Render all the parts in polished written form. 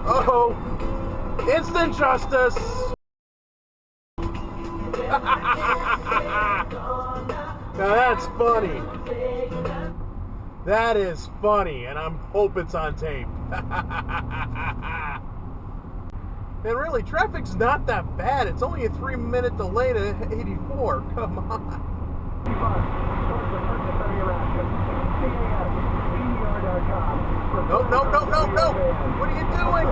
Oh, instant justice. Now that's funny. That is funny, and I hope it's on tape. And really, traffic's not that bad. It's only a 3-minute delay to 84. Come on. No, no, no, no, no! What are you doing?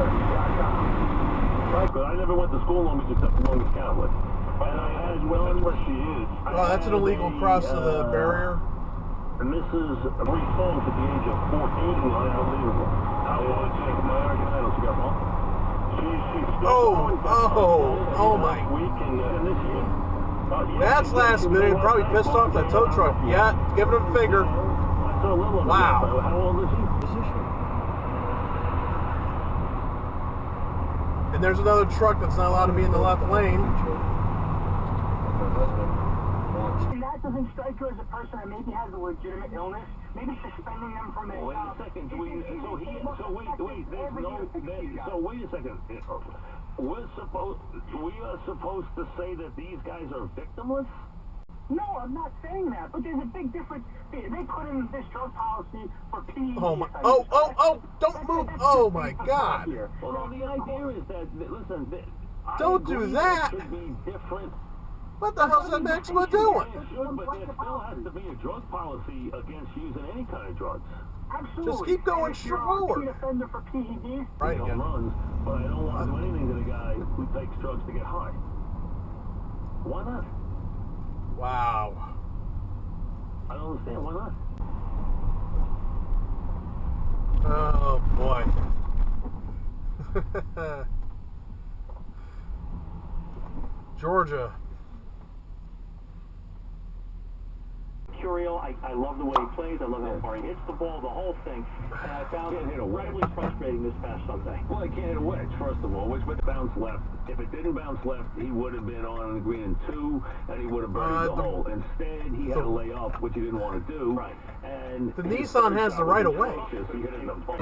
Right, but I never went to school long except for long as Catholic. And I had, well, that's where she is. Oh, that's an illegal cross to the barrier. And this is 3 songs at the age of 14. Unbelievable. I want to check my American Idol. She got wrong. Oh my. That's last minute. Probably pissed off that tow truck. Yeah, giving him a finger. Wow. How old is he? And there's another truck that's not allowed to be in the left lane. That doesn't strike you as a person that maybe has a legitimate illness. Maybe suspending them from it. Wait a second. Wait a second. We are supposed to say that these guys are victimless? No, I'm not saying that, but there's a big difference. They put in this drug policy for PEDs. Oh my! Oh! Don't move! Oh my God! Well, no, the idea is that listen. Don't do that. Should be different. What the hell's that Maxima doing? It should, but there still has to be a drug policy against using any kind of drugs. Absolutely. Just keep going forward. Offender for PEDs. Right again. Runs, but I don't want to do anything to the guy who takes drugs to get high. Why not? Wow. I don't understand. Why not? Oh boy. Georgia. Curial, I love the way he plays. I love how far he hits the ball, the whole thing. And I found it incredibly frustrating this past Sunday. Well, he can't hit a wedge, first of all, which would bounce left. If it didn't bounce left, he would have been on the green in 2, and he would have buried the hole. Instead, he had to lay up, which he didn't want to do. Right. And the Nissan has the right of way. He hit it in the bump.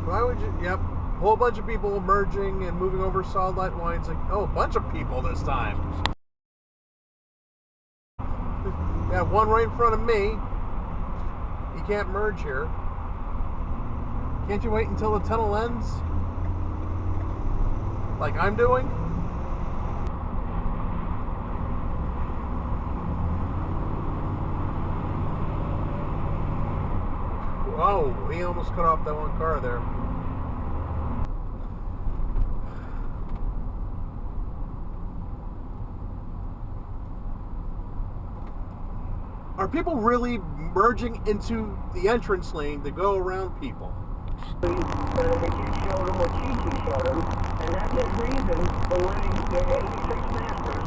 Why would you? Yep. A whole bunch of people merging and moving over solid light lines. Like, oh, a bunch of people this time. Yeah, one right in front of me. You can't merge here. Can't you wait until the tunnel ends? Like I'm doing? Whoa, he almost cut off that one car there. Are people really merging into the entrance lane to go around people? They just showed them what Chi showed them, and that's the reason for winning the 86 Masters.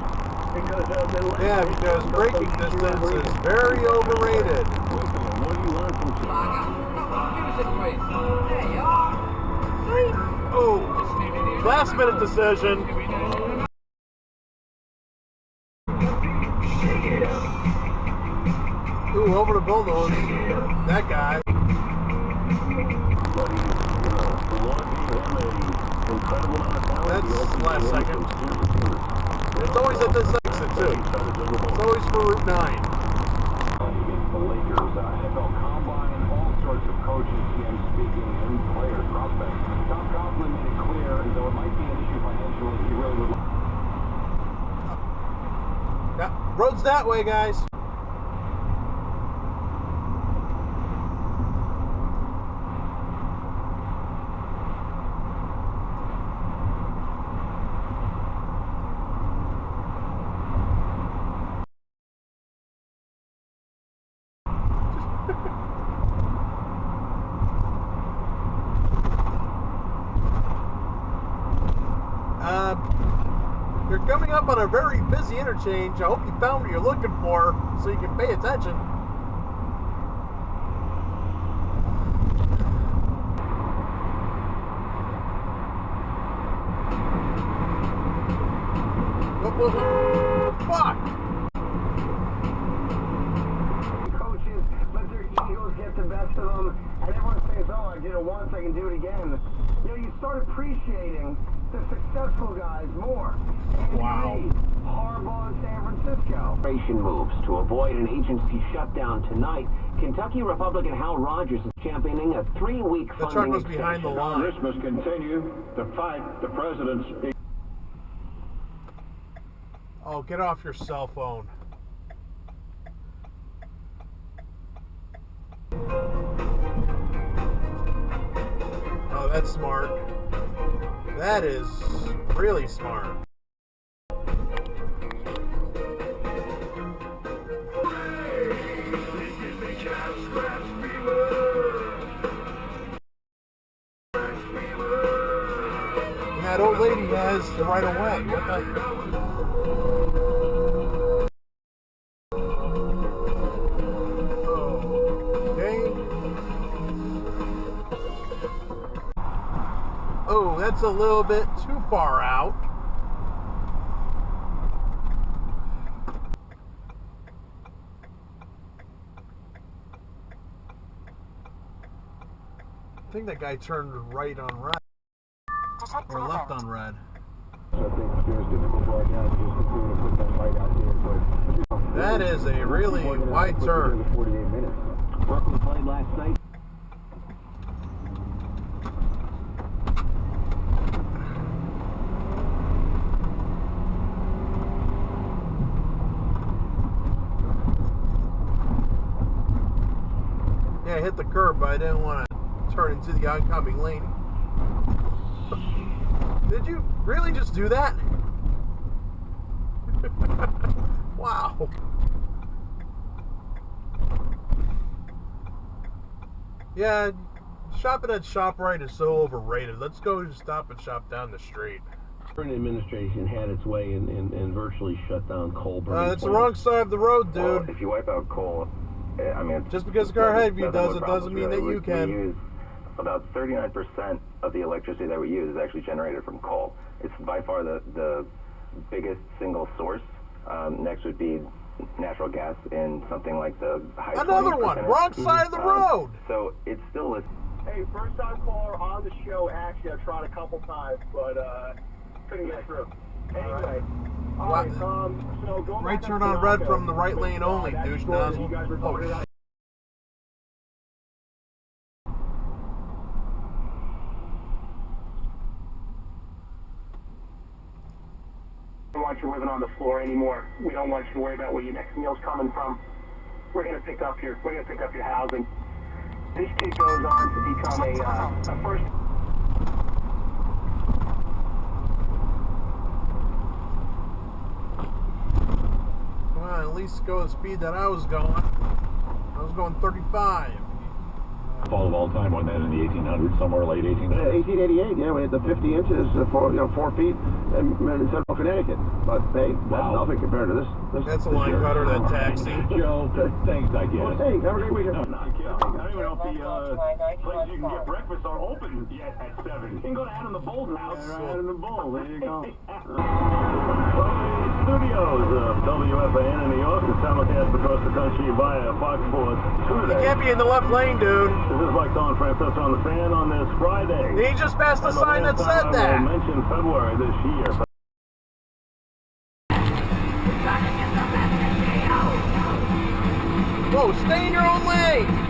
Because of the because braking distance is very overrated. What do you learn from Oh, last minute decision. Ooh, over the bulldoze. That guy. That's last second. It's always at this exit too. It's always for Route 9. Against the Lakers, NFL Combine, all sorts of coaches, GM speaking, and players, prospects. Tom Coughlin made it clear, though it might be an issue financially, he really would. Yeah, road's that way, guys. You're coming up on a very busy interchange. I hope you found what you're looking for so you can pay attention. did it once, I can do it again. You know, you start appreciating the successful guys more. Wow. Harbaugh in San Francisco. Moves to avoid an agency shutdown tonight. Kentucky Republican Hal Rogers is championing a 3-week The truck was behind the line. Congress must continue to fight the president's... Oh, get off your cell phone. Oh, that's smart. That is really smart. And that old lady has the right of way. What the? Oh, that's a little bit too far out. I think that guy turned right on red. Or left on red. I think it's difficult right now to just continue to put that light out here, but... That is a really wide turn. 48 minutes. Brooklyn played last night. Yeah, I hit the curb, but I didn't want to turn into the oncoming lane. Did you really just do that? Wow. Yeah, shopping at ShopRite is so overrated. Let's go Stop and Shop down the street. The current administration had its way and virtually shut down coal burning. That's the wrong side of the road, dude. Well, if you wipe out coal, I mean... Just because the car ahead of you does it doesn't mean that you can. We use about 39% of the electricity that we use is actually generated from coal. It's by far the biggest single source. Next would be natural gas in something like the high 20%. Another one, wrong side of the road. So it's still a... Hey, first time caller on the show. Actually, I've tried a couple times, but couldn't get through. Anyway. All right, so going Right back turn up to on red Bronco, from the right lane only, that douche story that nozzle. you guys were Oh, talking about. We don't want you living on the floor anymore. We don't want you to worry about where your next meal's coming from. We're going to pick up your housing. This kid goes on to become a first... Well, at least go the speed that I was going. I was going 35. Fall of all time, wasn't that in the 1800s, somewhere late 1800s? 1888, yeah, we had the 50 inches, 4 feet in central Connecticut. But hey, that's nothing compared to this. That's a line cutter, that taxi. Joe, thanks, I guess. Hey, have a great weekend. I don't even know if the places you can get breakfast are open yet at 7. You can go to Adam the Bold house. Adam the Bull, there you go. Studios of WFAN in New York and simulcast across the country via Fox Sports. You can't be in the left lane, dude. This is Mike Don Francis on the fan on this Friday. He just passed the sign that said I that. mentioned February this year. Whoa, stay in your own lane.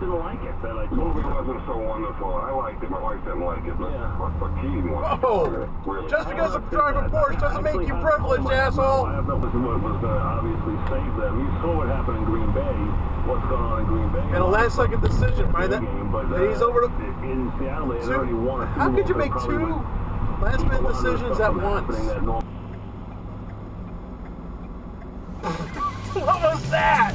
Didn't like it. The movie wasn't so wonderful. I liked it. My wife didn't like it. But Keaton was Whoa! Just because I'm driving a Porsche doesn't make you privileged, asshole. I have no clue what was going to obviously save them. You saw what happened in Green Bay. What's going on in Green Bay? And a last-second decision by that. He's over to. In Seattle, they already won. How could you make two last-minute decisions at once? What was that?